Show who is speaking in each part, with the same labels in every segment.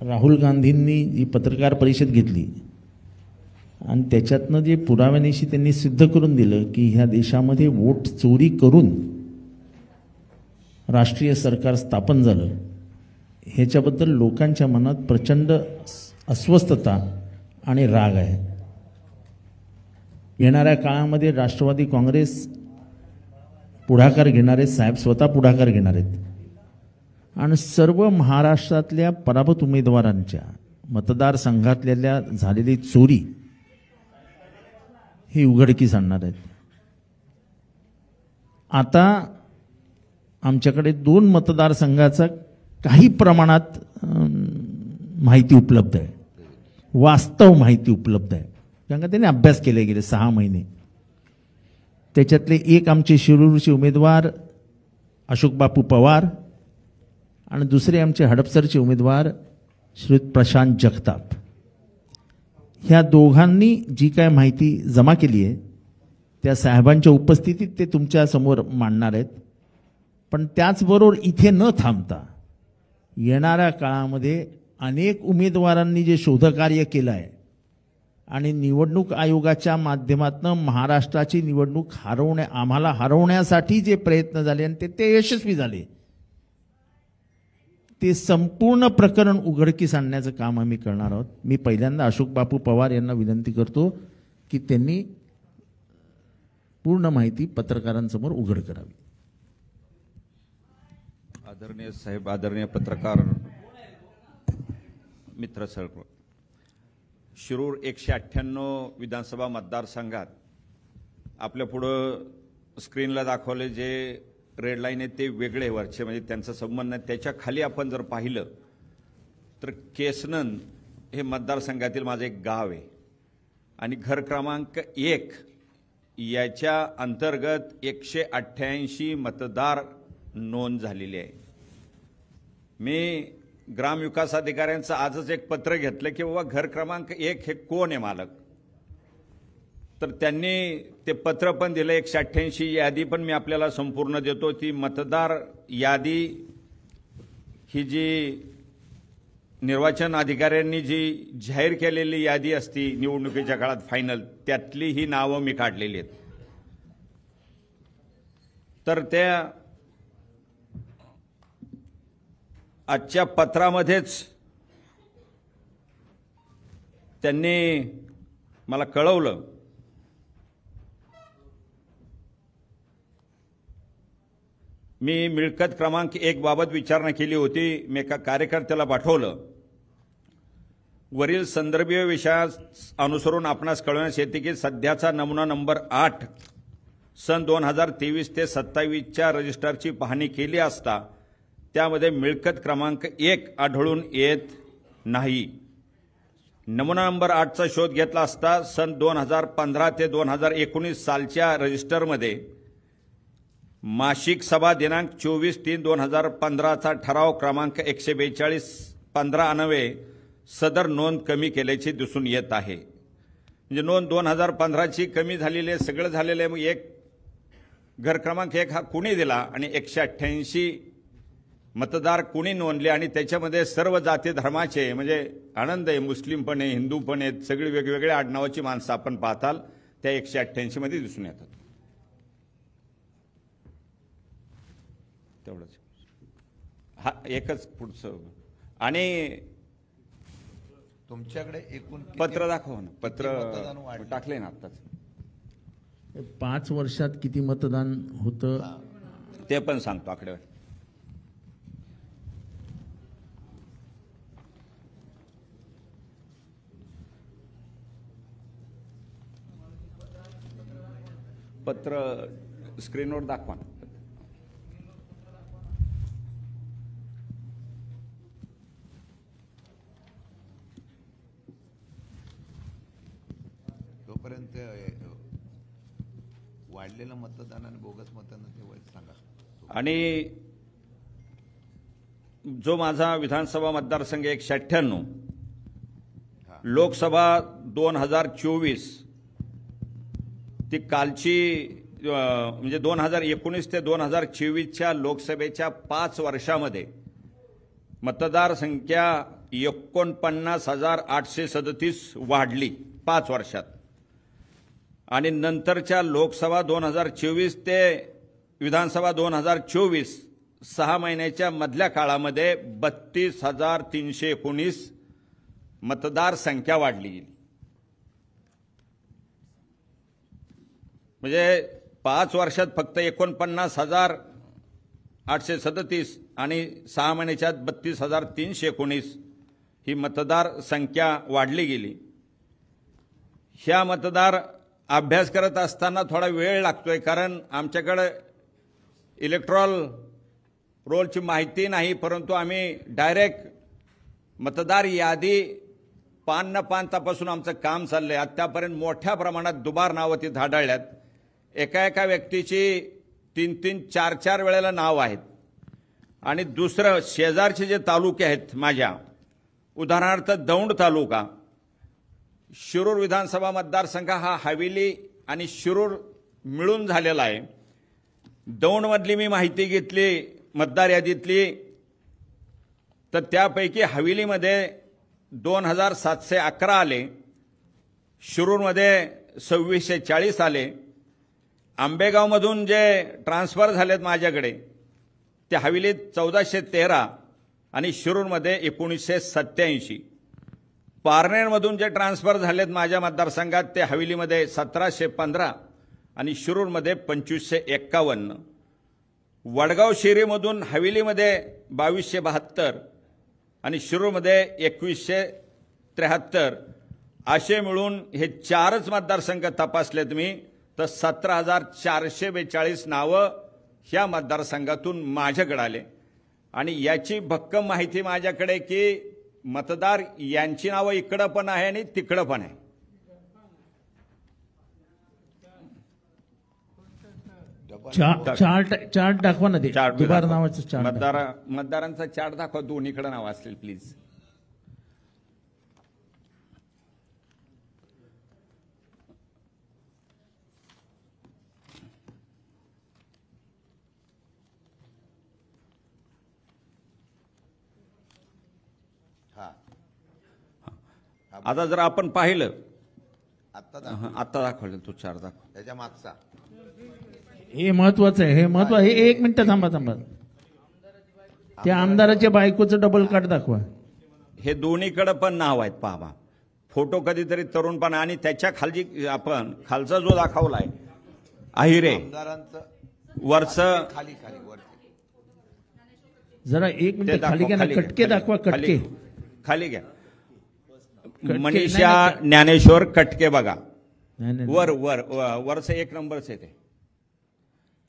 Speaker 1: राहुल गांधींनी जी पत्रकार परिषद घेतली आणि त्याच्यातनं जे पुराव्यानिशी त्यांनी सिद्ध करून दिलं की ह्या देशामध्ये वोट चोरी करून राष्ट्रीय सरकार स्थापन झालं, ह्याच्याबद्दल लोकांच्या मनात प्रचंड अस्वस्थता आणि राग आहे. येणाऱ्या काळामध्ये राष्ट्रवादी काँग्रेस पुढाकार घेणार आहेत, साहेब स्वतः पुढाकार घेणार आहेत आणि सर्व महाराष्ट्रातल्या पराभूत उमेदवारांच्या मतदारसंघातल्या झालेली चोरी ही उघडकीस आणणार आहेत. आता आमच्याकडे 2 मतदारसंघाचा काही प्रमाणात माहिती उपलब्ध आहे, वास्तव माहिती उपलब्ध आहे, कारण का त्याने अभ्यास केले गेले 6 महिने. त्याच्यातले एक आमचे शिरूरचे उमेदवार अशोक बापू पवार आणि दुसरे आमचे हडपसरचे उमेदवार श्री प्रशांत जगताप, ह्या दोघांनी जी काय माहिती जमा केली आहे त्या साहेबांच्या उपस्थितीत ते तुमच्या समोर मांडणार आहेत. पण त्याचबरोबर इथे न थांबता येणाऱ्या काळामध्ये अनेक उमेदवारांनी जे शोधकार्य केलं आहे आणि निवडणूक आयोगाच्या माध्यमातून महाराष्ट्राची निवडणूक आम्हाला हरवण्यासाठी जे प्रयत्न झाले आणि ते यशस्वी झाले, ते संपूर्ण प्रकरण उघडकीस आणण्याचं काम आम्ही करणार आहोत. मी पहिल्यांदा अशोक बापू पवार यांना विनंती करतो की त्यांनी पूर्ण माहिती पत्रकारांसमोर उघड करावी.
Speaker 2: आदरणीय साहेब, आदरणीय पत्रकार मित्र सर्व, शिरूर 198 विधानसभा मतदारसंघात आपल्या पुढं स्क्रीनला दाखवले जे रेड लाईन आहे ते वेगळे वरचे, म्हणजे त्यांचा संबंध नाही. त्याच्या खाली आपण जर पाहिलं तर केसनंद हे मतदारसंघातील माझं एक गाव आहे आणि घर क्रमांक 1 याच्या अंतर्गत 188 मतदार नोंद झालेली आहे. मी ग्रामविकास अधिकाऱ्यांचं आजच एक पत्र घेतलं की बाबा घर क्रमांक 1 हे कोण आहे मालक, तर त्यांनी ते पत्र पण दिलं. 188 यादी पण मी आपल्याला संपूर्ण देतो. ती मतदार यादी ही जी निर्वाचन अधिकाऱ्यांनी जी जाहीर केलेली यादी असती निवडणुकीच्या काळात फायनल, त्यातली ही नावं मी काढलेली आहेत. तर त्या आजच्या पत्रामध्येच त्यांनी मला कळवलं मी मिळकत क्रमांक 1 बाबत विचारणा केली होती. मी एका कार्यकर्त्याला पाठवलं. वरील संदर्भीय विषयास अनुसरून आपणास कळवण्यास येते की सध्याचा नमुना नंबर 8 सन 2023 ते 27च्या रजिस्टरची पाहणी केली असता त्यामध्ये मिळकत क्रमांक 1 आढळून येत नाही. नमुना नंबर 8चा शोध घेतला असता सन 2015 ते 2019 सालच्या रजिस्टरमध्ये मासिक सभा दिनांक 24/3/2015चा ठराव क्रमांक 142 15 अन्वये सदर नोंद कमी केल्याची दिसून येत आहे. म्हणजे नोंद 2015ची कमी झालेली आहे, सगळं झालेलं आहे. मग एक घर क्रमांक 1 हा कुणी दिला आणि 188 मतदार कुणी नोंदले आणि त्याच्यामध्ये सर्व जाती धर्माचे, म्हणजे आनंद आहे, मुस्लिम पण आहे, हिंदू पण आहेत, सगळी वेगवेगळ्या आडनावाची माणसं आपण पाहताल त्या 188 मध्ये दिसून येतात. तेवढंच. हा एकच पुढचं. आणि
Speaker 3: तुमच्याकडे एकूण
Speaker 2: पत्र दाखवा ना, पत्र टाकले ना आत्ताच.
Speaker 1: 5 वर्षात किती मतदान होतं
Speaker 2: ते पण सांगतो आकडेवारी. पत्र स्क्रीनवर दाखवा ना.
Speaker 3: तोपर्यंत वाढलेलं मतदान आणि बोगस मतदान ते सांगा.
Speaker 2: आणि जो माझा विधानसभा मतदारसंघ 198, लोकसभा 2024 ती कालची म्हणजे 2019 ते 2024च्या लोकसभेच्या 5 वर्षामध्ये मतदार संख्या 49,837 वाढली 5 वर्षात आणि नंतरच्या लोकसभा 2024 ते विधानसभा 2024 6 महिन्याच्या मधल्या काळामध्ये 32,319 मतदार संख्या वाढली. म्हणजे 5 वर्षात फक्त 49,837 आणि 6 महिन्याच्यात 32,319 ही मतदार संख्या वाढली गेली. ह्या मतदार अभ्यास करत असताना थोडा वेळ लागतोय, कारण आमच्याकडे इलेक्ट्रॉल रोलची माहिती नाही, परंतु आम्ही डायरेक्ट मतदार यादी पान न पान तपासून आमचं काम चाललंय. आतापर्यंत मोठ्या प्रमाणात दुबार नावं ती धाडाळल्यात. एका व्यक्तीची 3-3, 4-4 वेळेला नाव आहेत. आणि दुसरं, शेजारचे जे तालुके आहेत माझ्या, उदाहरणार्थ दौंड तालुका, शिरूर विधानसभा मतदारसंघ हा हवेली आणि शिरूर मिळून झालेला आहे. दौंडमधली मी माहिती घेतली मतदार यादीतली, तर त्यापैकी हवेलीमध्ये 2,711 आले, शिरूरमध्ये 2,640 आले. आंबेगावमधून जे ट्रान्सफर झालेत माझ्याकडे ते हवेलीत 1,413 आणि शिरूरमध्ये 1,987. पारनेरमधून जे ट्रान्सफर झालेत माझ्या मतदारसंघात ते हवेलीमध्ये 1,715 आणि शिरूरमध्ये 2,551. वडगाव शेरीमधून हवेलीमध्ये 2,272 आणि शिरूरमध्ये 2,173. असे मिळून हे 4च मतदारसंघ तपासलेत मी, तर 17,442 नावं ह्या मतदारसंघातून माझ्याकडे आले. आणि याची भक्कम माहिती माझ्याकडे की मतदार यांची नावं इकडं पण आहे आणि तिकडं पण आहे.
Speaker 1: चार्ट दाखवा ना, ते दुबार नावाचं चार्ट.
Speaker 2: मतदारांचा चार्ट दाखवा, दोन्हीकडे नाव असतील प्लीज. आता जर आपण पाहिलं, आता दाखवलं तो चार्ट दाखव,
Speaker 3: त्याच्या मागचा
Speaker 1: हे महत्वाचं आहे. हे महत्व आहे. 1 मिनिट थांबा. त्या आमदाराच्या बायकोचं डबल कार्ड दाखवा.
Speaker 2: हे दोन्हीकडे पण नाव आहेत पहा. फोटो कधीतरी तरुणपणा आणि त्याच्या खाली आपण खालचा जो दाखवलाय अहिरे
Speaker 3: आमदारांचं
Speaker 2: वरचं
Speaker 3: खाली वरती
Speaker 1: जरा 1 मिनिट खाली घ्या ना. कटके दाखवा. कटके
Speaker 2: खाली घ्या. मनीषा ज्ञानेश्वर कटके बघा. वर वरचं 1 नंबरच आहे ते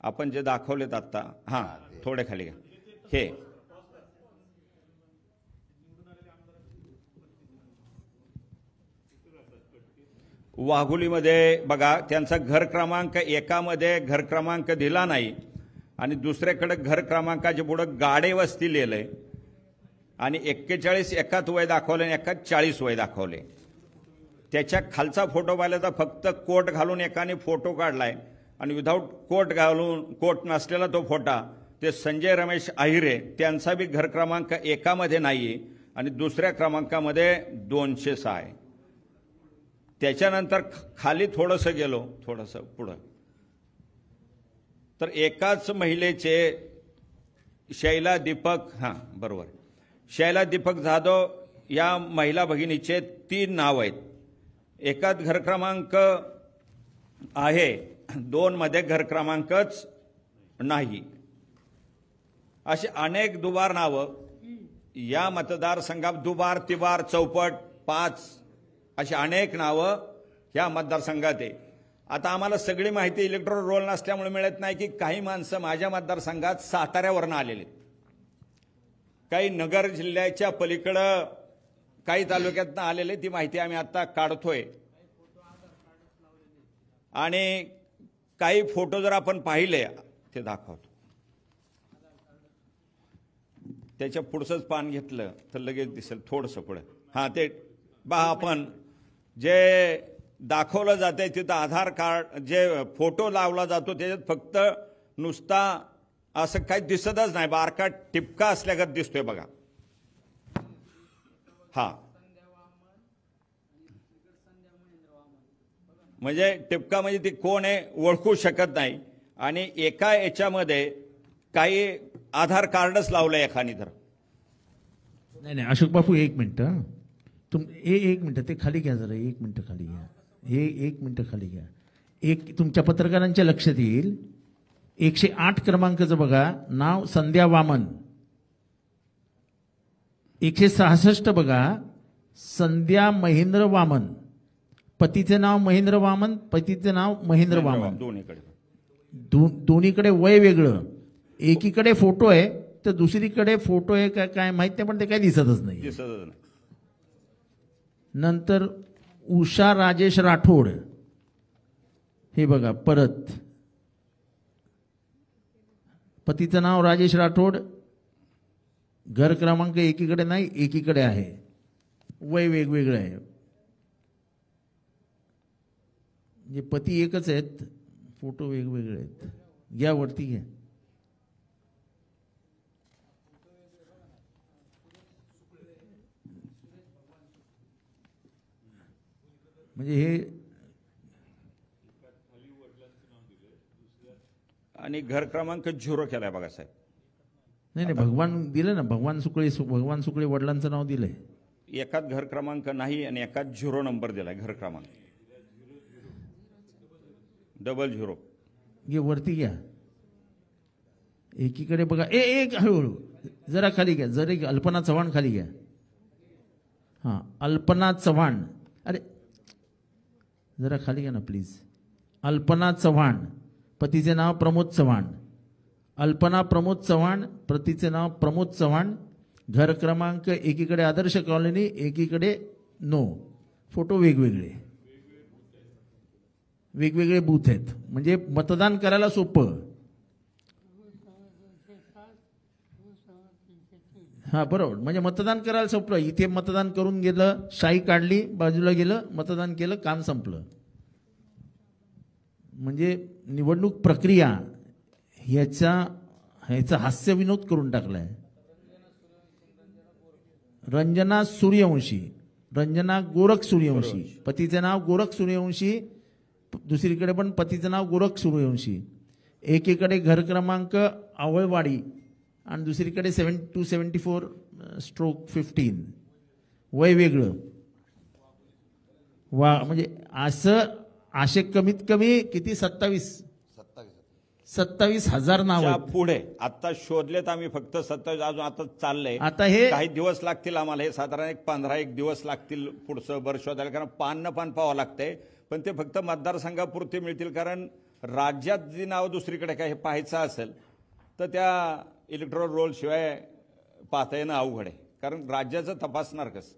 Speaker 2: आपण जे दाखवलेत आता. हां, थोडे खाली घ्या. हे वाघोलीमध्ये बघा, त्यांचा घर क्रमांक 1 मध्ये घर क्रमांक दिला नाही आणि दुसऱ्याकडे घर क्रमांकाच्या पुढे गाडे वस्ती लिहिलंय आणि 41 एकात वय दाखवले आणि एकात 40 वय दाखवले. त्याच्या खालचा फोटो पाहिला तर फक्त कोट घालून एकाने फोटो काढलाय आणि विदाऊट कोट घालून, कोट नसलेला तो फोटा, ते संजय रमेश अहिरे, त्यांचा बी घर क्रमांक 1 मध्ये नाहीये आणि दुसऱ्या क्रमांकामध्ये 206 आहे. त्याच्यानंतर खाली थोडंसं गेलो, थोडंसं पुढं, तर एकाच महिलेचे शैला दीपक, बरोबर, शैला दीपक जाधव या महिला भगिनीचे 3 नाव आहेत. एकात घर क्रमांक आहे, 2 मध्ये घर क्रमांकच नाही. अशी अनेक दुबार नावं या मतदारसंघात, दुबार, तिबार, चौपट, 5 अशी अनेक नावं या मतदारसंघात आहे. आता आम्हाला सगळी माहिती इलेक्ट्रॉल रोल नसल्यामुळे मिळत नाही की काही माणसं माझ्या मतदारसंघात साताऱ्यावरनं आलेले, काही नगर जिल्ह्याच्या पलीकडं, काही तालुक्यातनं आलेले. ती माहिती आम्ही आता काढतोय. आणि काही फोटो जर आपण पाहिले ते दाखवतो. त्याच्या पुढचंच पान घेतलं तर लगेच दिसेल थोडंसं पुढे. ते पहा, आपण जे दाखवलं जाते तिथं आधार कार्ड, जे फोटो लावला जातो त्याच्यात फक्त नुसता असं काही दिसतच नाही, बारका टिपका असल्यागत दिसतोय बघा. हा म्हणजे टिपका म्हणजे ती कोण आहे ओळखू शकत नाही आणि एका याच्यामध्ये काही आधार कार्डच लावलंय एखादी तर
Speaker 1: नाही नाही अशोक बापू एक मिनिट हं. एक मिनिट ते खाली घ्या जरा, एक मिनिट खाली घ्या, हे एक मिनिट खाली घ्या. एक तुमच्या पत्रकारांच्या लक्षात येईल 108 क्रमांकाचं बघा, नाव संध्या वामन. 166 बघा, संध्या महेंद्र वामन. पतीचे नाव महेंद्र वामन, पतीचे नाव महेंद्र वामन.
Speaker 2: दोन्हीकडे
Speaker 1: दोन्हीकडे वय वेगळं, एकीकडे फोटो आहे तर दुसरीकडे फोटो आहे काय माहित नाही, पण ते काही दिसतच नाही.
Speaker 2: दिसतच नाही.
Speaker 1: नंतर उषा राजेश राठोड, हे बघा परत पतीचं नाव राजेश राठोड, घर क्रमांक एकीकडे नाही एकीकडे आहे, वय वेगवेगळं आहे. म्हणजे पती एकच आहेत, फोटो वेगवेगळे आहेत. घ्या वरती घ्या. म्हणजे हे
Speaker 2: आणि घर क्रमांक 0 केलाय बघा साहेब.
Speaker 1: नाही नाही भगवान दिलं ना, भगवान सुकळे वडिलांचं नाव दिलंय.
Speaker 2: एकात घर क्रमांक नाही आणि एकात 0 नंबर दिलाय घर क्रमांक. 00.
Speaker 1: घे वरती घ्या. एकीकडे बघा, एक हळूहळू जरा खाली घ्या, जरा अल्पना चव्हाण खाली घ्या. हां अल्पना चव्हाण, अरे जरा खाली घ्या ना प्लीज. अल्पना चव्हाण, पतीचे नाव प्रमोद चव्हाण. अल्पना प्रमोद चव्हाण, पतीचे नाव प्रमोद चव्हाण. घर क्रमांक एकीकडे आदर्श कॉलनी, एकीकडे नो. फोटो वेगवेगळे, वेगवेगळे बूथ आहेत. म्हणजे मतदान करायला सोपं. हा बरोबर, म्हणजे मतदान करायला सोपं. इथे मतदान करून गेलं, शाई काढली, बाजूला गेलं, मतदान केलं, काम संपलं. म्हणजे निवडणूक प्रक्रिया ह्याचा हास्य विनोद करून टाकलाय. रंजना सूर्यवंशी, रंजना गोरख सूर्यवंशी, पतीचे नाव गोरख सूर्यवंशी, दुसरीकडे पण पतीचं नाव गोरख सूर्यवंशी. एकीकडे घर क्रमांक आवळवाडी आणि दुसरीकडे 274/15. वय वेगळं. वा म्हणजे असं असे कमीत कमी किती 27,000 नाव
Speaker 2: पुढे आता शोधलेत आम्ही फक्त 27. अजून आता चाललंय.
Speaker 1: आता हे
Speaker 2: काही दिवस लागतील आम्हाला. हे साधारण 15 दिवस लागतील पुढचं वर्ष शोधायला, कारण पान पाहावं लागतंय. पण ते फक्त मतदारसंघापुरते मिळतील, कारण राज्यात जी नाव दुसरीकडे काय हे पाहायचं असेल तर त्या इलेक्ट्रॉल रोल शिवाय पाहता येणं अवघड आहे, कारण राज्याचं तपासणार कसं.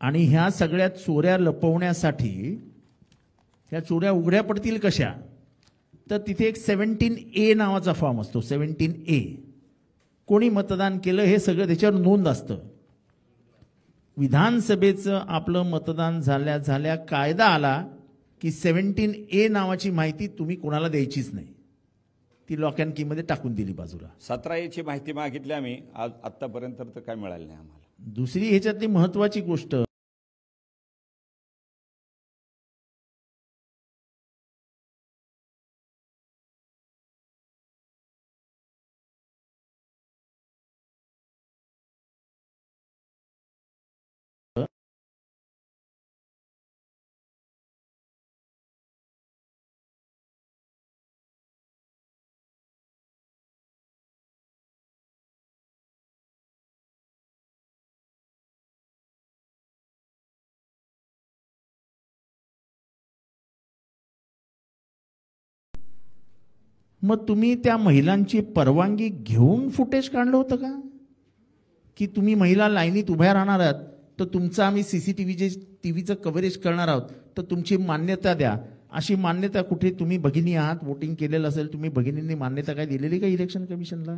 Speaker 1: आणि ह्या सगळ्या चोऱ्या लपवण्यासाठी ह्या चोऱ्या उघड्या पडतील कशा, तर तिथे एक 17A नावाचा फॉर्म असतो. 17A कोणी मतदान केलं हे सगळं त्याच्यावर नोंद असतं. विधानसभेचं आपलं मतदान झाल्या कायदा आला की 17A नावाची माहिती तुम्ही कोणाला द्यायचीच नाही. ती लॉक अँड की मध्ये टाकून दिली बाजूला.
Speaker 2: 17A माहिती मागितली आम्ही, आज आतापर्यंत तर काय मिळालं नाही आम्हाला.
Speaker 1: दुसरी ह्याच्यातली महत्वाची गोष्ट, मग तुम्ही त्या महिलांची परवानगी घेऊन फुटेज काढलं होतं का, की तुम्ही महिला लाईनीत उभ्या राहणार आहात तर तुमचं आम्ही टीव्हीचं कव्हरेज करणार आहोत तर तुमची मान्यता द्या. अशी मान्यता कुठे, तुम्ही भगिनी आहात, वोटिंग केलेलं असेल, तुम्ही भगिनींनी मान्यता काय दिलेली का इलेक्शन कमिशनला?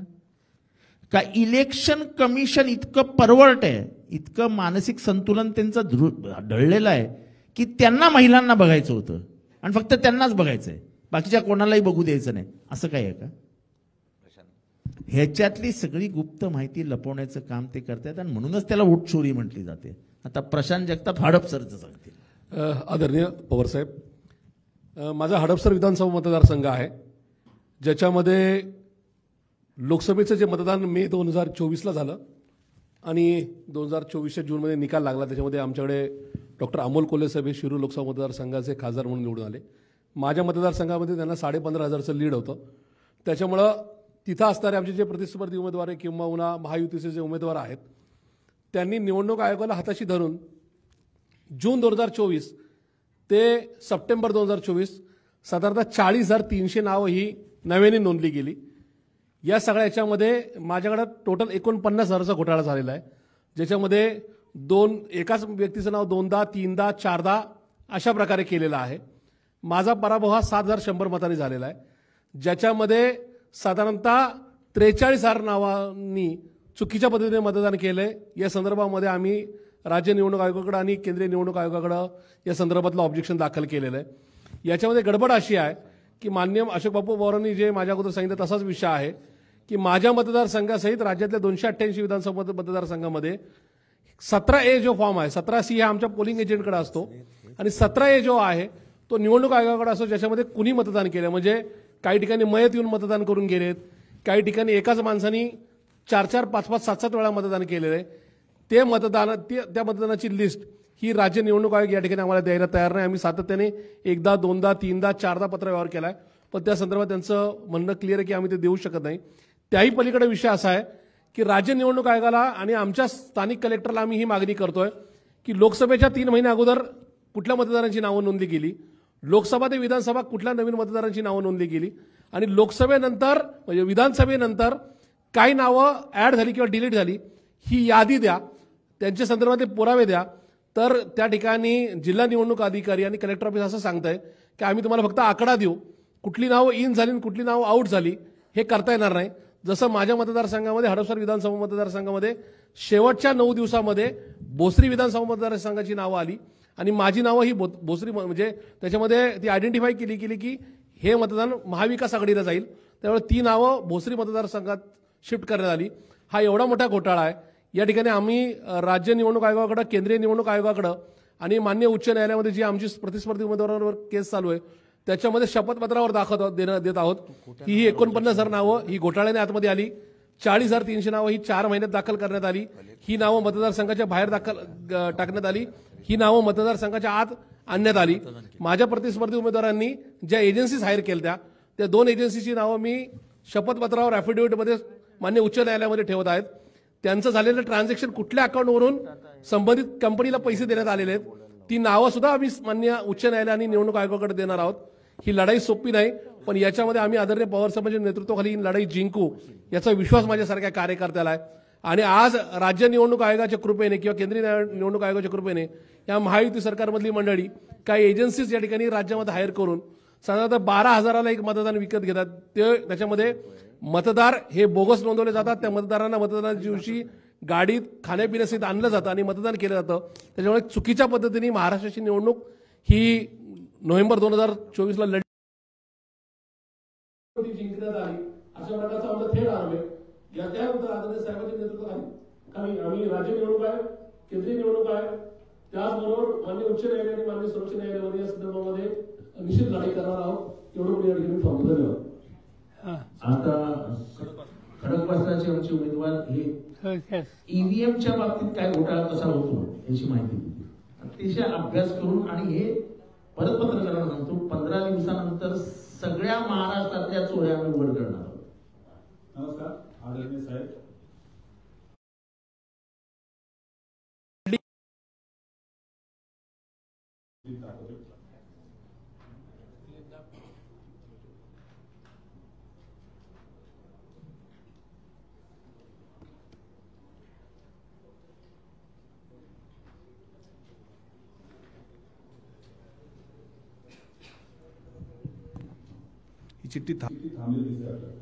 Speaker 1: का इलेक्शन कमिशन इतकं परवर्ट आहे, इतकं मानसिक संतुलन त्यांचं ढळलेलं आहे की त्यांना महिलांना बघायचं होतं आणि फक्त त्यांनाच बघायचंय, बाकीच्या कोणालाही बघू द्यायचं नाही, असं काय आहे का? ह्याच्यातली सगळी गुप्त माहिती लपवण्याचं काम ते करतात आणि म्हणूनच त्याला वोट चोरी म्हटली जाते. आता प्रशांत जगताप हडपसरचं सांगतील.
Speaker 4: आदरणीय पवारसाहेब, माझा हडपसर विधानसभा मतदारसंघ आहे, ज्याच्यामध्ये लोकसभेचं जे मतदान मे 2024ला झालं आणि 2024च्या जूनमध्ये निकाल लागला. त्याच्यामध्ये आमच्याकडे डॉक्टर अमोल कोल्हे साहेब हे शिरूर लोकसभा मतदारसंघाचे खासदार म्हणून निवडून आले. माझ्या मतदारसंघामध्ये त्यांना 15,500चं लीड होतं. त्याच्यामुळं तिथं असणारे आमचे जे प्रतिस्पर्धी उमेदवार आहे किंवा महायुतीचे जे उमेदवार आहेत त्यांनी निवडणूक आयोगाला हाताशी धरून जून 2024 ते सप्टेंबर 2024 साधारणतः 40,300 नावं ही नव्याने नोंदली गेली. या सगळ्या याच्यामध्ये माझ्याकडे टोटल 49,000चा घोटाळा झालेला आहे, ज्याच्यामध्ये एकाच व्यक्तीचं नाव 2दा 3दा 4दा अशा प्रकारे केलेलं आहे. माझा पराभव हा 7,100 मतांनी झालेला आहे, ज्याच्यामध्ये साधारणतः 43,000 नावांनी चुकीच्या पद्धतीने मतदान केलंय. या संदर्भामध्ये आम्ही राज्य निवडणूक आयोगाकडे आणि केंद्रीय निवडणूक आयोगाकडे या संदर्भातलं ऑब्जेक्शन दाखल केलेलं आहे. याच्यामध्ये गडबड अशी आहे की माननीय अशोक बापू पवारांनी जे माझ्या अगोदर सांगितलं तसाच विषय आहे की माझ्या मतदारसंघासहित राज्यातल्या 288 विधानसभा मतदारसंघामध्ये 17A जो फॉर्म आहे, 17C हा आमच्या पोलिंग एजंटकडे असतो आणि 17A जो आहे तो निवडणूक आयोगाकडे असतो, ज्याच्यामध्ये कुणी मतदान केलं. म्हणजे काही ठिकाणी मयत येऊन मतदान करून गेलेत, काही ठिकाणी एकाच माणसानी 4-4, 5-5, 7-7 वेळा मतदान केलेलं आहे. त्या मतदानाची लिस्ट ही राज्य निवडणूक आयोग या ठिकाणी आम्हाला द्यायला तयार नाही. आम्ही सातत्याने 1दा 2दा 3दा 4दा पत्रव्यवहार केला आहे, पण त्या संदर्भात त्यांचं म्हणणं क्लिअर आहे की आम्ही ते देऊ शकत नाही. त्याही पलीकडे विषय असा आहे की राज्य निवडणूक आयोगाला आणि आमच्या स्थानिक कलेक्टरला आम्ही ही मागणी करतोय की लोकसभेच्या 3 महिने अगोदर कुठल्या मतदारांची नावं नोंदली गेली, लोकसभा ते विधानसभा कुठल्या नवीन मतदारांची नावं नोंदली गेली आणि लोकसभेनंतर म्हणजे विधानसभेनंतर काही नावं ॲड झाली किंवा डिलीट झाली ही यादी द्या, त्यांच्या संदर्भातले पुरावे द्या. तर त्या ठिकाणी जिल्हा निवडणूक अधिकारी आणि कलेक्टर ऑफिस असं सांगतंय की आम्ही तुम्हाला फक्त आकडा देऊ, कुठली नावं इन झाली आणि कुठली नावं आऊट झाली हे करता येणार नाही. जसं माझ्या मतदारसंघामध्ये हडपसर विधानसभा मतदारसंघामध्ये शेवटच्या 9 दिवसामध्ये भोसरी विधानसभा मतदारसंघाची नावं आली आणि माझी नावं ही भोसरी म्हणजे त्याच्यामध्ये ती आयडेंटिफाय केली की हे मतदान महाविकास आघाडीला जाईल, त्यामुळे ती नावं भोसरी मतदारसंघात शिफ्ट करण्यात आली. हा एवढा मोठा घोटाळा आहे. या ठिकाणी आम्ही राज्य निवडणूक आयोगाकडे, केंद्रीय निवडणूक आयोगाकडे आणि मान्य उच्च न्यायालयामध्ये जी आमची प्रतिस्पर्धी उमेदवारांवर केस चालू आहे त्याच्यामध्ये शपथपत्रावर देत आहोत ही 49,000 नावं ही घोटाळ्याने आतमध्ये आली. 40,300 नावं ही 4 महिन्यात दाखल करण्यात आली. ही नावं मतदारसंघाच्या बाहेर टाकण्यात आली. ही नावं मतदारसंघाच्या आत आणण्यात आली. माझ्या प्रतिस्पर्धी उमेदवारांनी ज्या एजन्सीज हायर केल्या त्या 2 एजन्सीची नावं मी शपथपत्रावर ॲफिडेव्हिटमध्ये मान्य उच्च न्यायालयामध्ये ठेवत आहेत. त्यांचं झालेलं ट्रान्झॅक्शन कुठल्या अकाउंटवरून संबंधित कंपनीला पैसे देण्यात आलेले आहेत ती नावं सुद्धा आम्ही मान्य उच्च न्यायालय आणि निवडणूक आयोगाकडे देणार आहोत. ही लढाई सोपी नाही, पण याच्यामध्ये आम्ही आदरणीय पवारसाहेबांच्या नेतृत्वाखाली ही लढाई जिंकू याचा विश्वास माझ्यासारख्या कार्यकर्त्याला आहे. आणि आज राज्य निवडणूक आयोगाच्या कृपेने किंवा केंद्रीय निवडणूक आयोगाच्या कृपेने या महायुती सरकारमधली मंडळी काही एजन्सीज या ठिकाणी राज्यामध्ये हायर करून साधारणतः 12,000ला एक मतदान विकत घेतात. त्याच्यामध्ये मतदार हे बोगस नोंदवले जातात. त्या मतदारांना मतदानाच्या दिवशी गाडीत खाण्यापिण्यासहित आणलं जातं आणि मतदान केलं जातं. त्याच्यामुळे चुकीच्या पद्धतीने महाराष्ट्राची निवडणूक ही नोव्हेंबर 2024ला जिंकण्यात आली अशा प्रकारचा आमचा थेट आरोप आहे. त्यानंतर आदरणीय साहेबांच्या नेतृत्वाखाली आम्ही राज्य निवडणूक आयोग, केंद्रीय निवडणूक आयोग त्याचबरोबर मान्य उच्च न्यायालय आणि मान्य सर्वोच्च न्यायालयामध्ये या संदर्भामध्ये निश्चित लढाई करणार आहोत. एवढं पुढे या ठिकाणी थांबतो. धन्यवाद.
Speaker 5: आता खडकवासलाचे आमचे उमेदवार हे ईव्हीएमच्या बाबतीत काय घोटाळा कसा होतो याची माहिती दिली. अतिशय अभ्यास करून आणि हे परत पत्रकारांना सांगतो 15 दिवसानंतर सगळ्या महाराष्ट्रातल्या चोऱ्या आम्ही उघड करणार आहोत.
Speaker 6: नमस्कार आदरणीय साहेब.
Speaker 4: ही चिठ्ठी
Speaker 6: थांबलेली दिसते आपल्याला.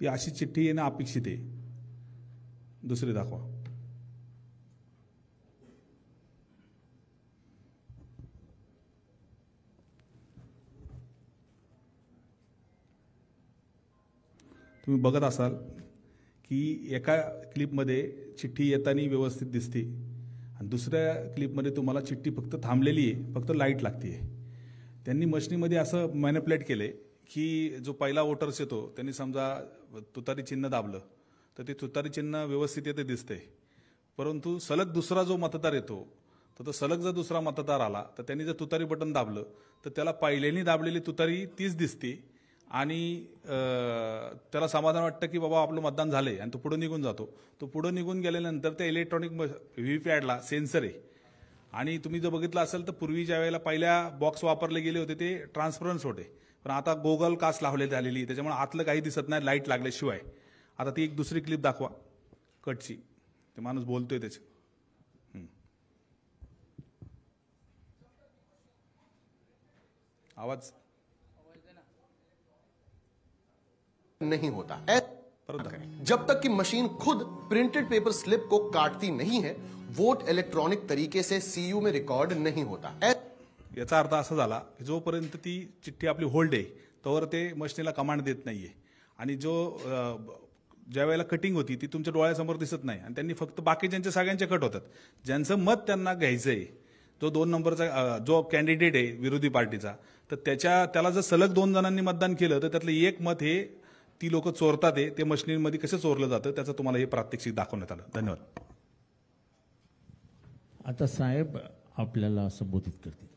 Speaker 6: की अशी चिठ्ठी येणं अपेक्षित आहे. दुसरी दाखवा. तुम्ही बघत असाल की एका क्लिपमध्ये चिठ्ठी येताना व्यवस्थित दिसते आणि दुसऱ्या क्लिपमध्ये तुम्हाला चिठ्ठी फक्त थांबलेली आहे, फक्त लाईट लागते. त्यांनी मशिनीमध्ये असं मॅनिप्युलेट केले की जो पहिला वोटर्स येतो त्यांनी समजा तुतारी चिन्ह दाबलं तर ते तुतारी चिन्ह व्यवस्थित येते दिसते, परंतु सलग दुसरा जो मतदार येतो तर तो सलग जर दुसरा मतदार आला तर त्यांनी जर तुतारी बटन दाबलं तर त्याला पहिल्यानी दाबलेली तुतारी तीच दिसते आणि त्याला समाधान वाटतं की बाबा आपलं मतदान झालंय आणि तो पुढे निघून जातो. तो पुढे निघून गेल्यानंतर त्या इलेक्ट्रॉनिक व्हीव्हीपॅडला सेन्सर आहे आणि तुम्ही जर बघितलं असेल तर पूर्वी ज्या वेळेला पहिल्या बॉक्स वापरले गेले होते ते ट्रान्सपरन्स होते, पण आता गोगल कास्ट लावले झालेली त्याच्यामुळे आतलं काही दिसत नाही लाईट लागल्याशिवाय. आता ती एक दुसरी क्लिप दाखवा कटची, ते माणूस बोलतोय त्याचे. आवाज
Speaker 7: नहीं होता जब तक कि मशीन खुद प्रिंटेड पेपर स्लिप को काटती नहीं है, वोट इलेक्ट्रॉनिक तरीके से सीयू में रिकॉर्ड नहीं होता.
Speaker 6: याचा अर्थ असा झाला की जोपर्यंत ती चिठ्ठी आपली होल्ड आहे तोवर ते मशीनला कमांड देत नाहीये आणि जो ज्या वेळेला कटिंग होती ती तुमच्या डोळ्यासमोर दिसत नाही आणि त्यांनी फक्त बाकीच्यांचे सगळ्यांचे कट होतात. ज्यांचं मत त्यांना घ्यायचंय, जो 2 नंबरचा जो कॅन्डिडेट आहे विरोधी पार्टीचा, तर त्याला जर सलग 2 जणांनी मतदान केलं तर त्यातलं एक मत हे ती लोक चोरतात. ते मशिनीमध्ये कसं चोरलं जातं त्याचं तुम्हाला हे प्रात्यक्षिक दाखवण्यात आलं. धन्यवाद.
Speaker 1: आता साहेब आपल्याला संबोधित करतील.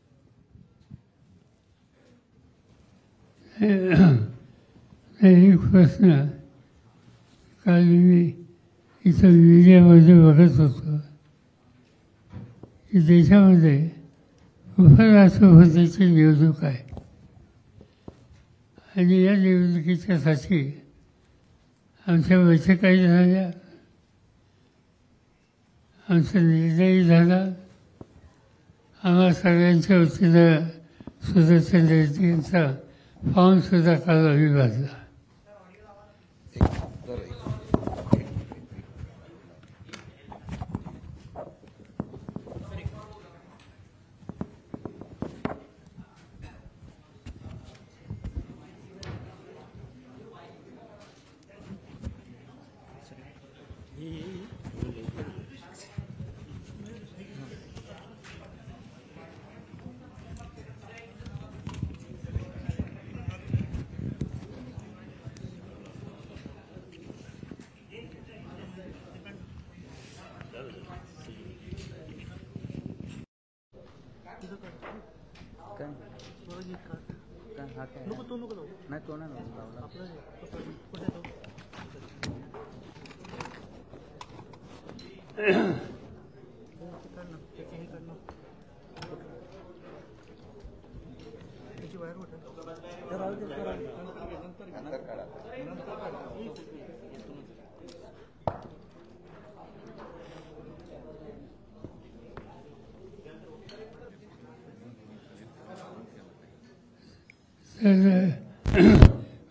Speaker 8: एक प्रश्न काल मी इथं मीडियामध्ये बघत होतो की देशामध्ये उपराष्ट्रपतीची निवडणूक आहे आणि या निवडणुकीच्यासाठी आमच्या बैठकाही झाल्या, आमचा निर्णयही झाला. आम्हा सगळ्यांच्या वतीनं सुदर्शन रेड्डी यांचा फॉर्म सुद्धा काल आम्ही भरला.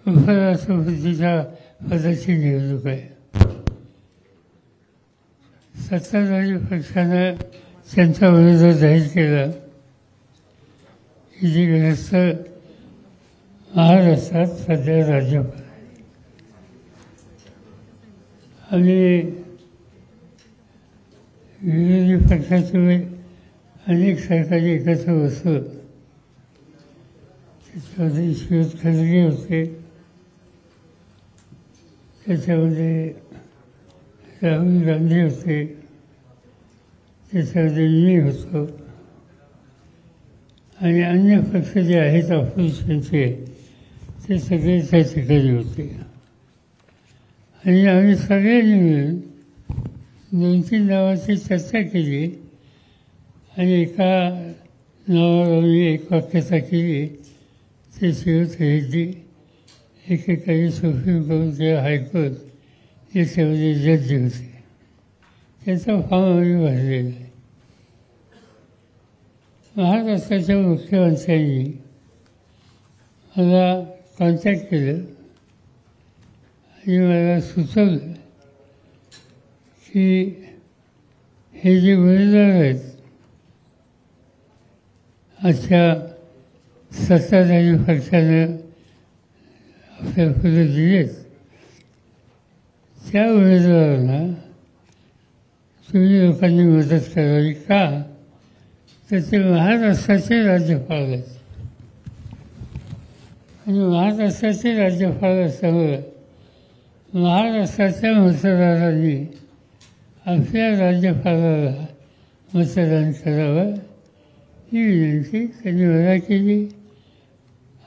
Speaker 8: उपराष्ट्रपतीच्या पदाची निवडणूक आहे. सत्ताधारी पक्षानं त्यांच्या विरोधात जाहीर केलं की जी ग्रस्त महाराष्ट्रात सध्या राज्यपाल आणि विरोधी पक्षाचे अनेक सरकारी एकत्र बसलं. त्याच्यामध्ये शिवत खंडगे होते, त्याच्यामध्ये राहुल गांधी होते, त्याच्यामध्ये मी होतो आणि अन्य पक्ष जे आहेत ऑपोजिशनचे ते सगळे त्या ठिकाणी होते. आणि आम्ही सगळ्यांनी मिळून 2-3 नावाची चर्चा केली आणि एका नावावर आम्ही एक वाक्यता केली. ते शिवत रेड्डी एकेकाळी सुप्रीम कोर्ट किंवा हायकोर्ट याच्यामध्ये जज होते. त्याचा फॉर्म आम्ही भरलेला आहे. महाराष्ट्राच्या मुख्यमंत्र्यांनी मला कॉन्टॅक्ट केलं आणि मला सुचवलं की हे जे उमेदवार आहेत अशा सत्ताधारी पक्षानं आपल्या पुढे दिलेत, त्या उमेदवारांना तुम्ही लोकांनी मदत करावी. का तर ते महाराष्ट्राचे राज्यपाल आहेत आणि महाराष्ट्राचे राज्यपाल असल्यामुळे महाराष्ट्राच्या मतदारांनी आपल्या राज्यपालाला मतदान करावं ही विनंती त्यांनी मला केली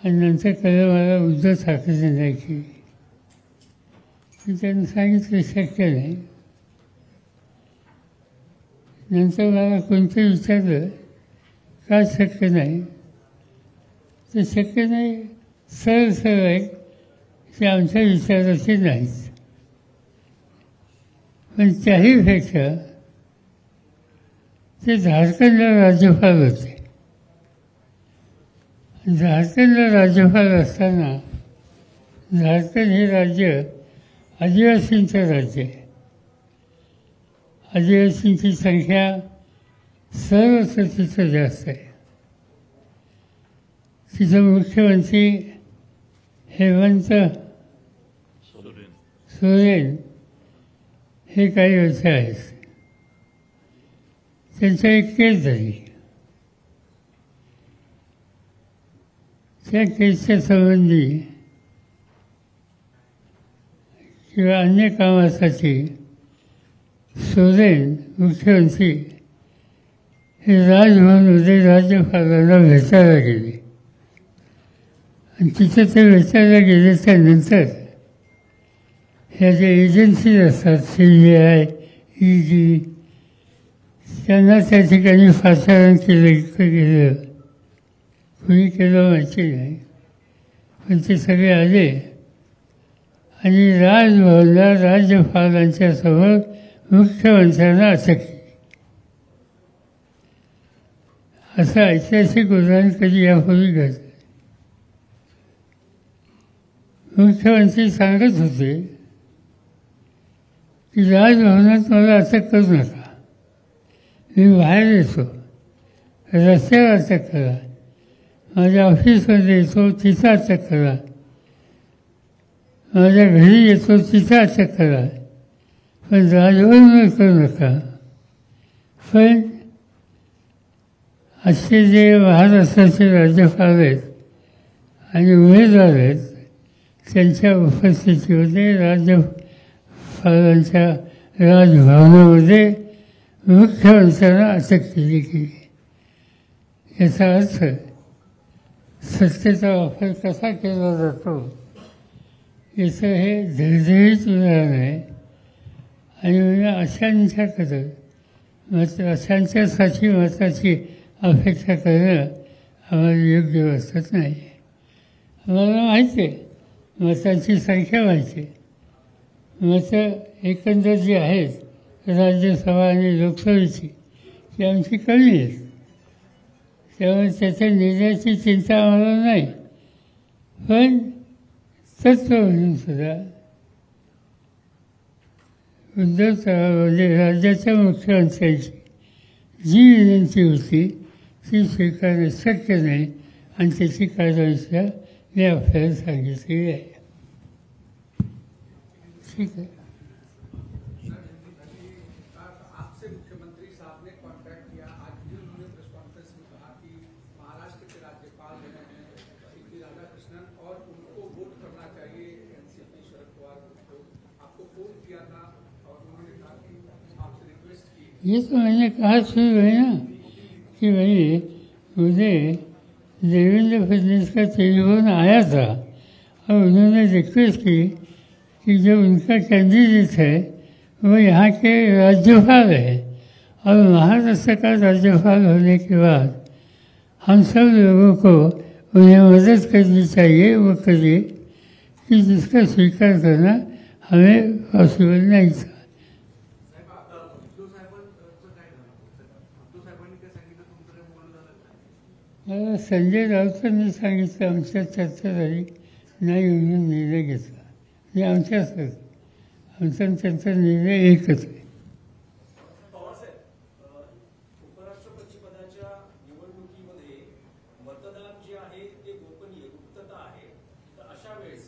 Speaker 8: आणि नंतर कळलं मला उद्धव ठाकरेंनी नाही केली. मी त्यांनी सांगितलं शक्य नाही. नंतर मला कोणतं विचारलं का शक्य नाही, तर शक्य नाही सरळ सरळ आहे की आमच्या विचाराचे नाहीच. पण त्याहीपेक्षा ते झारखंडला राज्यपाल होते. झारखंडला राज्यपाल असताना झारखंड हे राज्य आदिवासींचं राज्य आहे. आदिवासींची संख्या सर्वत्र तिथं जास्त आहे. तिथं मुख्यमंत्री हेमंत सोरेन हे काही वर्ष आहेत. त्यांच्या एक केस झाली. त्या केसच्या संबंधी किंवा अन्य कामासाठी सोरेन मुख्यमंत्री हे राजभवनमध्ये राज्यपालांना भेटायला गेले आणि तिथे ते भेटायला गेल्याच्यानंतर ह्या ज्या एजन्सीज असतात CBI, ED त्यांना त्या ठिकाणी पाचारण केलं. कुणी केलं माहिती नाही, पण ते सगळे आले आणि राजभवनला राज्यपालांच्या समोर मुख्यमंत्र्यांना अटक केली. असं ऐतिहासिक उदाहरण कधी यापूर्वी घडलं. मुख्यमंत्री सांगत होते की राजभवनात मला अटक करू नका, मी बाहेर येतो, रस्त्यावर अटक करा, माझ्या ऑफिसमध्ये येतो तिथं अटक करा, माझ्या घरी येतो तिथं अटक करा, पण राजभवनावर करू नका. पण असे जे महाराष्ट्राचे राज्यपाल आहेत आणि उमेदवार आहेत त्यांच्या उपस्थितीमध्ये राज्यपालांच्या राजभवनामध्ये मुख्यमंत्र्यांना अटक केली गेली. याचा अर्थ सत्तेचा वापर कसा केला जातो याचं हे धडधडीत उदाहरण आहे. आणि म्हणजे अशांच्यासाठी मताची अपेक्षा करणं आम्हाला योग्य वाटत नाही. आम्हाला माहिती आहे मतांची संख्या माहिती आहे. मतं एकंदर जी आहेत राज्यसभा आणि लोकसभेची ती आमची कमी आहेत. त्यामुळे त्याच्या निर्णयाची चिंता आम्हाला नाही. पण तत्व म्हणून सुद्धा उद्धव म्हणजे राज्याच्या मुख्यमंत्र्यांची जी विनंती होती ती स्वीकारणं शक्य नाही आणि त्याची कार्यवाहीसुद्धा मी आपल्याला सांगितलेली आहे. ठीक आहे. ये तो मैंने कहा शुरू है ना कि भाई मुझे देवेंद्र फडणवीस का टेलीफोन आया था और उन्होंने रिक्वेस्ट की कि जो उनका कैंडिडेट है वो यहाँ के राज्यपाल है और महाराष्ट्र का राज्यपाल होने के बाद हम सब लोगों को उन्हें मदद करनी चाहिए, वो करिए कि जिसका स्वीकार करना हमें पॉसिबल नहीं था. मला संजय राऊतांनी सांगितलं आमच्या चर्चा झाली नाही म्हणून निर्णय घेतला. हे आमच्याच आमचा आणि त्यांचा निर्णय एकच आहे.
Speaker 9: उपराष्ट्रपती पदाच्या निवडणुकीमध्ये मतदान जे आहे ते गोपनीय गुप्तता आहे. तर अशा वेळेस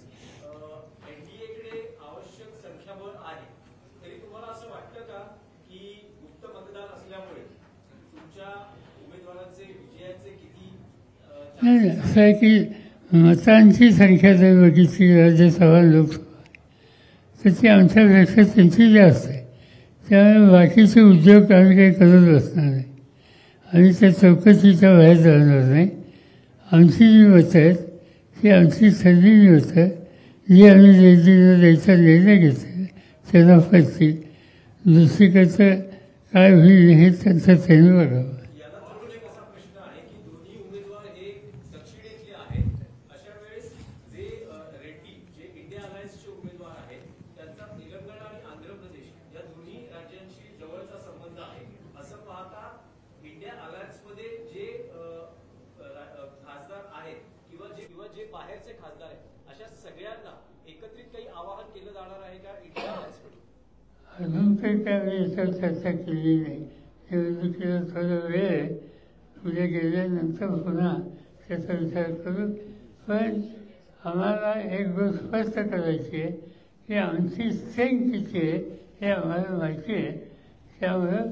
Speaker 9: एनडीएकडे आवश्यक संख्याबळ आहे, तरी तुम्हाला असं वाटतं का की गुप्त मतदान असल्यामुळे तुमच्या उमेदवारांचे विजयाचे किती
Speaker 8: नाही, असं आहे की मतांची संख्या जर बघितली राज्यसभा लोकसभा तर ती आमच्यापेक्षा त्यांची जास्त आहे. त्यामुळे बाकीचे उद्योग आम्ही काही करत बसणार नाही आणि त्या चौकशीच्या बाहेर जाणार नाही. आमची जी मतं आहेत ती आमची ठरलेली मतं जी आम्ही द्यायचा निर्णय घेतला त्यांना पडतील. दुसरीकडचं काय होईल हे त्यांचं त्यांनी बघावं.
Speaker 9: याला जोडून एक असा प्रश्न आहे की दोन्ही उमेदवार हे दक्षिणेतले आहेत. अशा वेळेस जे रेड्डी जे इंडिया अलायन्सचे उमेदवार आहेत त्यांचा तेलंगणा आणि आंध्र प्रदेश या दोन्ही राज्यांशी जवळचा संबंध आहे. असं पाहता इंडिया अलायन्समध्ये जे खासदार आहेत किंवा जे बाहेरचे खासदार आहेत अशा सगळ्यांना एकत्रित काही आवाहन केलं जाणार आहे का इंडिया अलायन्सकडून?
Speaker 8: अजून काही त्यावेळी याच्यावर चर्चा केली नाही. निवडणुकीला थोडा वेळ आहे, पुढे गेल्यानंतर पुन्हा त्याचा विचार करू. पण आम्हाला एक गोष्ट स्पष्ट करायची आहे की आमची स्ट्रेंथ किती आहे हे आम्हाला माहिती आहे. त्यामुळं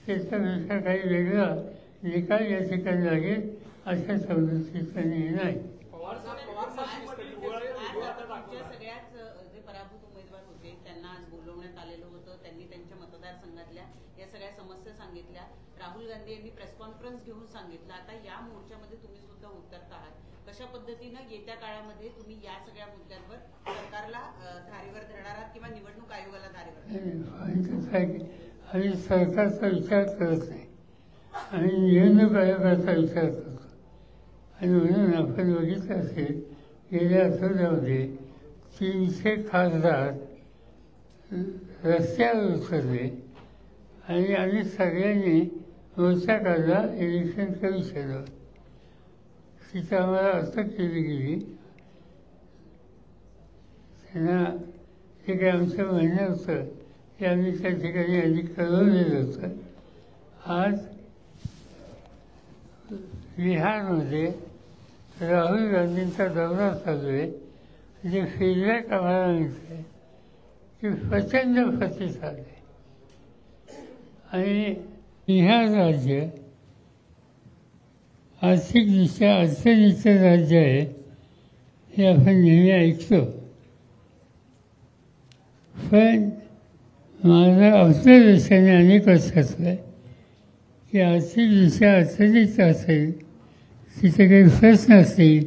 Speaker 8: त्याच्यापेक्षा काही वेगळा निकाल या ठिकाणी लागेल अशा सवलतीचा निर्णय आहे.
Speaker 10: सगळ्याच जे पराभूत उमेदवार होते त्यांना आज बोलवण्यात आलेलं होतं. त्यांनी त्यांच्या मतदारसंघातल्या या सगळ्या समस्या सांगितल्या. राहुल गांधी यांनी प्रेस कॉन्फरन्स घेऊन सांगितलं. आता या मोर्चामध्ये तुम्ही सुद्धा उतरत आहात. कशा पद्धतीनं येत्या काळामध्ये तुम्ही या सगळ्या मुद्द्यांवर सरकारला धारेवर धरणार आहात किंवा निवडणूक आयोगाला धारेवर?
Speaker 8: आम्ही सरकारचा विचार करत नाही, आम्ही निवडणूक आयोगाचा विचार करतो. आणि म्हणून आपण बघितलं असेल गेल्या आठवड्यामध्ये 300 खासदार रस्त्यावर उतरले आणि आम्ही सगळ्यांनी मोर्चा काढला इलेक्शन कमिशनवर. तिथं आम्हाला अटक केली गेली. त्यांना जे काही आमचं म्हणणं होतं ते आम्ही त्या ठिकाणी आधी कळवलेलं होतं. आज बिहारमध्ये राहुल गांधींचा दौरा चालू आहे. जे फीडबॅक आम्हाला मिळते की प्रचंड प्रतिसाद आहे. आणि बिहार राज्य आर्थिकदृष्ट्या अडचणीचं राज्य आहे हे आपण नेहमी ऐकतो. पण माझं ऑब्झर्वेशन अनेक वर्षाचं आहे की आर्थिकदृष्ट्या अडचणीचं असेल तिथे काही प्रश्न असतील,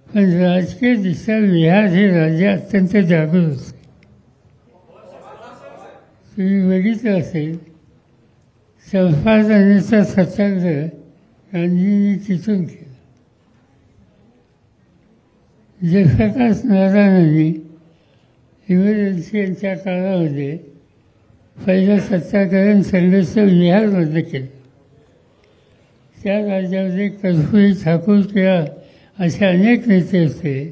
Speaker 8: पण राजकीयदृष्ट्या बिहार हे राज्य अत्यंत जागृत आहे. तुम्ही बघितलं असेल चंपारणाचा सत्याग्रह गांधींनी तिथून केला. जयप्रकाश नारायणांनी इमर्जन्सी यांच्या काळामध्ये पहिलं सत्याग्रहण संघर्ष बिहारमध्ये केलं. त्या राज्यामध्ये कर्पूरी ठाकूर किंवा असे अनेक नेते होते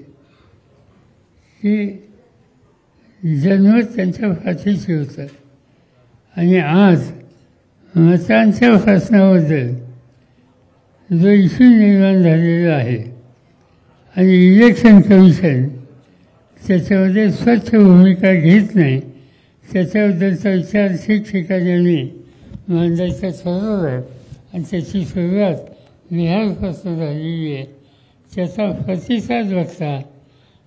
Speaker 8: की जन्मत त्यांच्या पाठीशी होतं. आणि आज मतांच्या प्रश्नाबद्दल जो इश्यू निर्माण झालेला आहे आणि इलेक्शन कमिशन त्याच्यामध्ये स्वच्छ भूमिका घेत नाही, त्याच्याबद्दलचा विचार ठिकठिकाणी मांडायचा ठरवला आहे. आणि त्याची सुरुवात बिहारपासून झालेली आहे. त्याचा प्रतिसाद बघता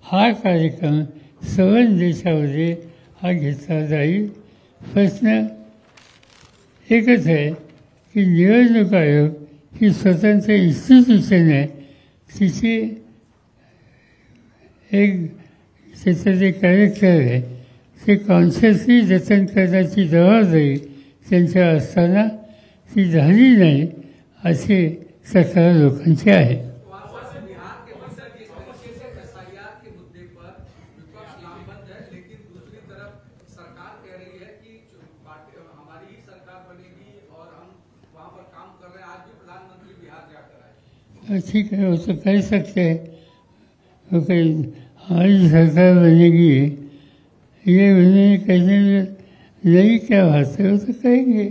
Speaker 8: हा कार्यक्रम सर्व देशामध्ये हा घेतला जाईल. प्रश्न एकच आहे की निवडणूक आयोग ही स्वतंत्र इन्स्टिट्यूशन आहे. तिची एक त्याचं जे कॅरेक्टर आहे ते कॉन्शियसली जतन करण्याची जबाबदारी त्यांच्या असताना ती झाली नाही असे तक्रार लोकांची आहे. ठीक है, वो तो कह सकते हैं, हमारी सरकार बनेगी ये उन्हें कहने नहीं क्या भाषा है वो तो कहेंगे।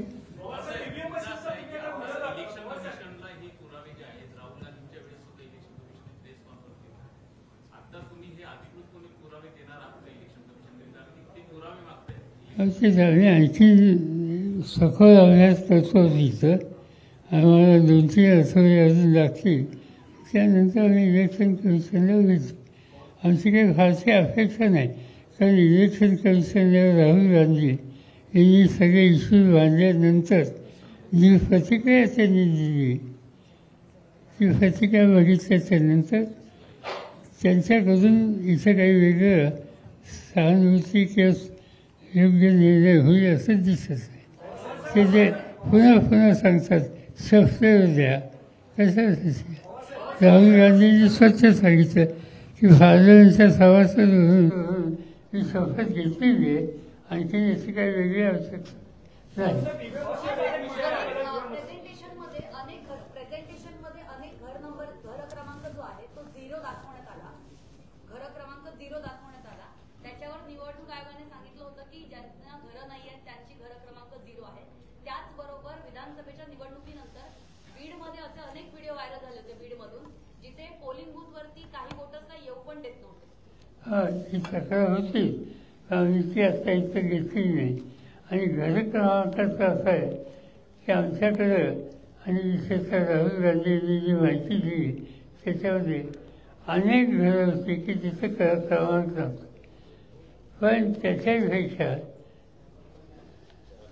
Speaker 8: आम्ही आणखी सखोल अभ्यास करतो तिथं, आम्हाला 2-3 आठवडे अजून लागतील, त्यानंतर आम्ही इलेक्शन कमिशनला भेटू. आमची काही फारशी अपेक्षा नाही, कारण इलेक्शन कमिशनला राहुल गांधी यांनी सगळे इश्यू बांधल्यानंतर जी प्रतिक्रिया त्यांनी दिली ती प्रतिक्रिया बघितल्याच्यानंतर त्यांच्याकडून इथं काही वेगळं सहानुभूती किंवा योग्य निर्णय होईल असं दिसत नाही. ते जे पुन्हा पुन्हा सांगतात शपथ द्या, कशासाठी? राहुल गांधींनी स्वच्छ सांगितलं की भारताच्या सभासद म्हणून ही शपथ घेतलेली आहे, आणखी याची काही वेगळी आवश्यकता नाही. ही तक्रार होती, आम्ही ती आता इथं घेतली नाही. आणि घर क्रमांकाचं असं आहे की आमच्याकडं आणि विशेषतः राहुल गांधींनी जी माहिती दिली त्याच्यामध्ये अनेक घरं होती की तिथं क्रमांक नव्हता. पण त्याच्यापेक्षा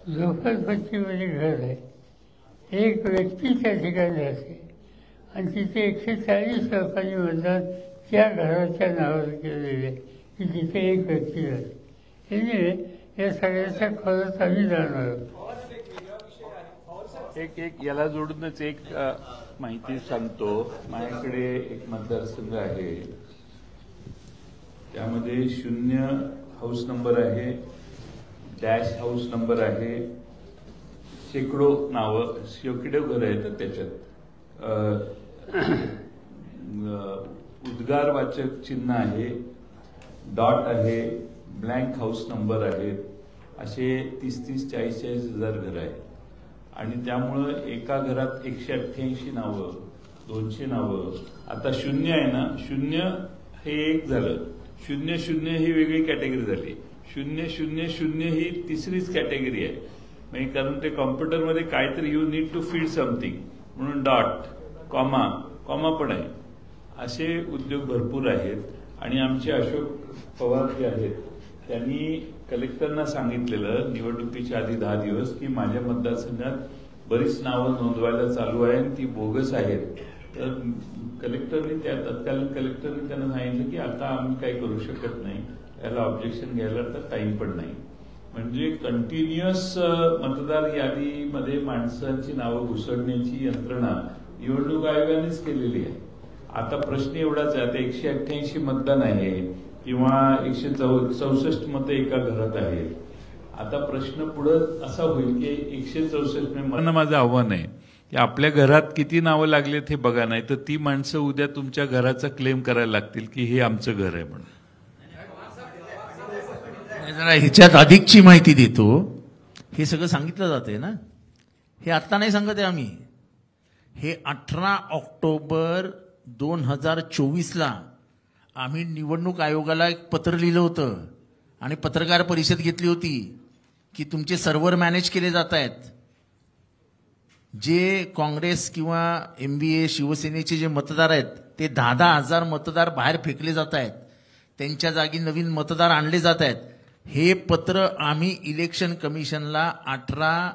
Speaker 8: झोपडपट्टीमध्ये घर आहे, एक व्यक्ती त्या ठिकाणी असते आणि तिथे 140 लोकांनी मतदान त्या घराच्या नावावर केलेले की तिथे एक व्यक्ती आहे. त्यामुळे या सगळ्याच्या खोलात आम्ही जाणार आहोत.
Speaker 11: एक याला जोडूनच एक माहिती सांगतो. माझ्याकडे एक मतदारसंघ आहे, त्यामध्ये 0 हाऊस नंबर आहे, डॅश हाऊस नंबर आहे, शेकडो नावं, शेकडो घर आहेत त्याच्यात. उद्गारवाचक चिन्ह आहे, डॉट आहे, ब्लँक हाऊस नंबर आहेत, असे 30-40 हजार घरं आहेत. आणि त्यामुळं एका घरात 188 नावं, 200 नावं. आता 0 आहे ना, 0 हे एक झालं, 00 ही वेगळी कॅटेगरी झाली, 000 ही तिसरीच कॅटेगरी आहे. म्हणजे कारण ते कॉम्प्युटरमध्ये काहीतरी you need to feed something म्हणून डॉट, कॉमा पण आहे. असे उद्योग भरपूर आहेत. आणि आमचे अशोक पवार जे आहेत त्यांनी कलेक्टरना सांगितलेलं निवडणुकीच्या आधी 10 दिवस की माझ्या मतदारसंघात बरीच नावं नोंदवायला चालू आहे आणि ती बोगस आहेत. तर तत्कालीन कलेक्टरने त्यांना सांगितलं की आता आम्ही काही करू शकत नाही, याला ऑब्जेक्शन घ्यायला तर टाइम पण नाही. म्हणजे कंटिन्युअस मतदार यादीमध्ये माणसांची नावं घुसडण्याची यंत्रणा निवडणूक आयोगानेच केलेली आहे. आता प्रश्न एवढाच आहे, आता 188 मतदान आहे किंवा 164 मतं एका घरात आहेत. आता प्रश्न पुढं असा होईल की 164 माझं आव्हान आहे की आपल्या घरात किती नावं लागलेत हे बघा, नाही तर ती माणसं उद्या तुमच्या घराचा क्लेम करायला लागतील की हे आमचं घर आहे म्हणून.
Speaker 1: जरा ह्याच्यात अधिकची माहिती देतो. हे सगळं सांगितलं जाते ना, हे आत्ता नाही सांगत आहे आम्ही. हे 18 ऑक्टोबर 2024ला आम्ही निवडणूक आयोगाला एक पत्र लिहिलं होतं आणि पत्रकार परिषद घेतली होती की तुमचे सर्व्हर मॅनेज केले जात आहेत. जे काँग्रेस किंवा MBA शिवसेनेचे जे मतदार आहेत ते 10-10 हजार मतदार बाहेर फेकले जात आहेत, त्यांच्या जागी नवीन मतदार आणले जात आहेत. हे पत्र आम्ही इलेक्शन कमिशनला 18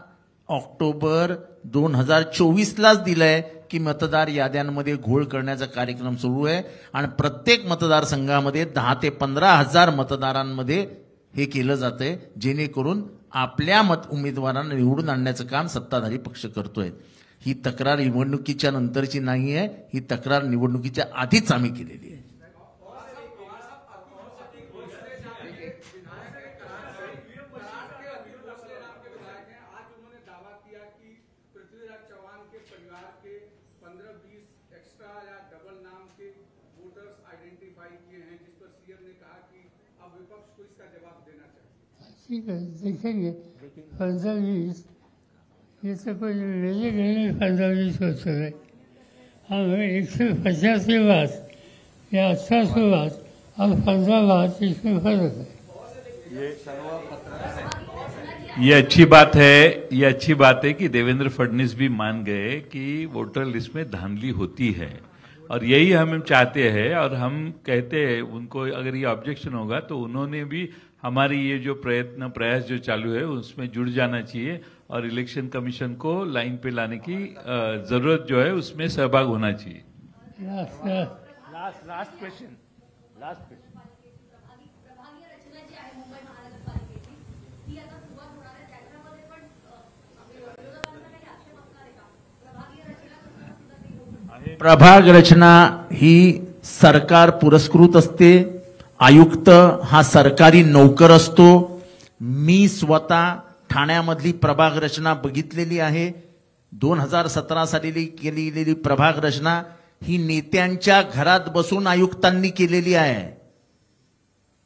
Speaker 1: ऑक्टोबर 2024लाच दिलंय की मतदार याद्यांमध्ये घोळ करण्याचा कार्यक्रम सुरू आहे आणि प्रत्येक मतदारसंघामध्ये 10 ते 15 हजार मतदारांमध्ये हे केलं जातंय, जेणेकरून आपल्या उमेदवारांना निवडून आणण्याचं काम सत्ताधारी पक्ष करतोय. ही तक्रार निवडणुकीच्या नंतरची नाही आहे, ही तक्रार निवडणुकीच्या आधीच आम्ही केलेली आहे.
Speaker 12: आइडेंटिफाई किए हैं, जिस पर सीएम ने कहा कि अब विपक्ष को इसका जवाब देना चाहिए.
Speaker 8: ठीक है देखेंगे 15-20 ये तो कोई मेरे घर में 15-20 होते रहे हम 150 बात या 800 बात और 15 बात इसमें फर्क है।
Speaker 11: ये अच्छी बात है कि देवेंद्र फडणवीस भी मान गए कि वोटर लिस्ट में धांधली होती है और यही हम चाहते हैं और हम कहते हैं उनको अगर ये ऑब्जेक्शन होगा तो उन्होंने भी हमारी ये जो प्रयास जो चालू है उसमें जुड़ जाना चाहिए और इलेक्शन कमीशन को लाइन पे लाने की जरूरत जो है उसमें सहभाग होना चाहिए।
Speaker 1: लास्ट क्वेश्चन प्रभाग रचना ही सरकार पुरस्कृत असते। आयुक्त हा सरकारी नोकर असतो। मी स्वतः ठाण्यामधली प्रभाग रचना बघितलेली आहे। 2017 साली केलेली प्रभाग रचना ही नेत्यांच्या घरात बसून आयुक्तांनी केलेली आहे।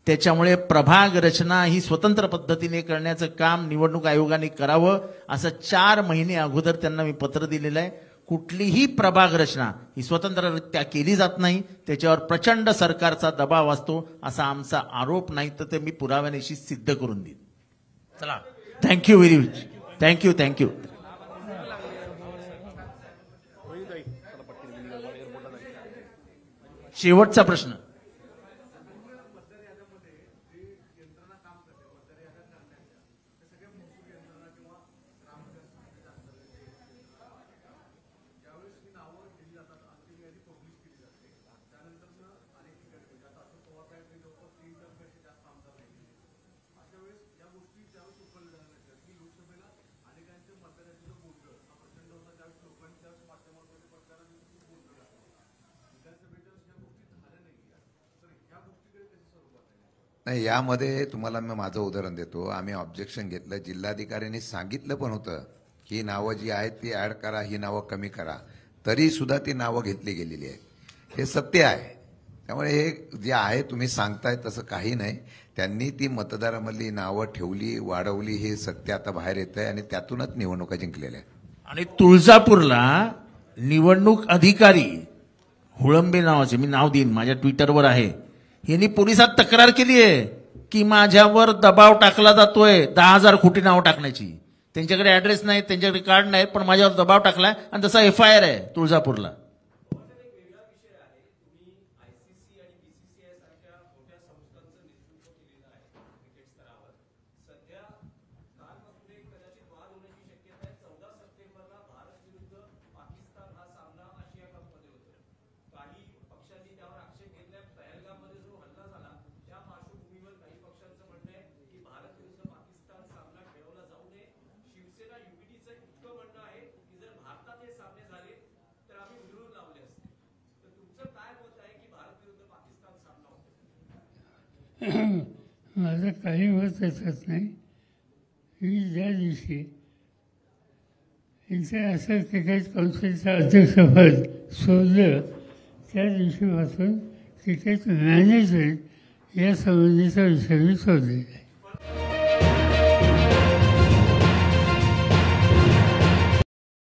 Speaker 1: त्याच्यामुळे प्रभाग रचना ही स्वतंत्र पद्धतीने करण्याचं काम निवडणूक आयोगाने करावं असं 4 महिने अगोदर त्यांना मी पत्र दिलेलं आहे। कुठलीही प्रभाग रचना ही स्वतंत्ररित्या केली जात नाही, त्याच्यावर प्रचंड सरकारचा दबाव असतो असा आमचा आरोप नाही तर ते मी पुराव्यानिशी सिद्ध करून देईन। चला, थँक्यू व्हेरी मच, थँक्यू। शेवटचा प्रश्न
Speaker 3: नाही, यामध्ये तुम्हाला मी माझं उदाहरण देतो। आम्ही ऑब्जेक्शन घेतलं, जिल्हाधिकाऱ्यांनी सांगितलं पण होतं की नावं जी आहेत ती ऍड करा, ही नावं कमी करा, तरी सुद्धा ती नावं घेतली गेलेली आहेत। हे सत्य आहे। त्यामुळे हे जे आहे तुम्ही सांगताय तसं काही नाही। त्यांनी ती मतदारामधली नावं ठेवली, वाढवली, हे सत्य आता बाहेर येत आहे आणि त्यातूनच निवडणुका जिंकलेल्या आहेत।
Speaker 1: आणि तुळजापूरला निवडणूक अधिकारी हुळंबे नावाचे, मी नाव देईन, माझ्या ट्विटरवर आहे, यांनी पोलिसात तक्रार केली आहे की माझ्यावर दबाव टाकला जातोय 10,000 खोटी नावं टाकण्याची। त्यांच्याकडे ऍड्रेस नाही, त्यांच्याकडे कार्ड नाही, पण माझ्यावर दबाव टाकलाय आणि तसा FIR आहे तुळजापूरला।
Speaker 8: माझं काही मत त्याच्यात नाही। मी ज्या दिवशी इंटरनॅशनल क्रिकेट काउन्सिलचं अध्यक्षपद सोडलं त्या दिवशीपासून क्रिकेट मॅनेजमेंट या संबंधीचा विषय मी सोडलेला आहे।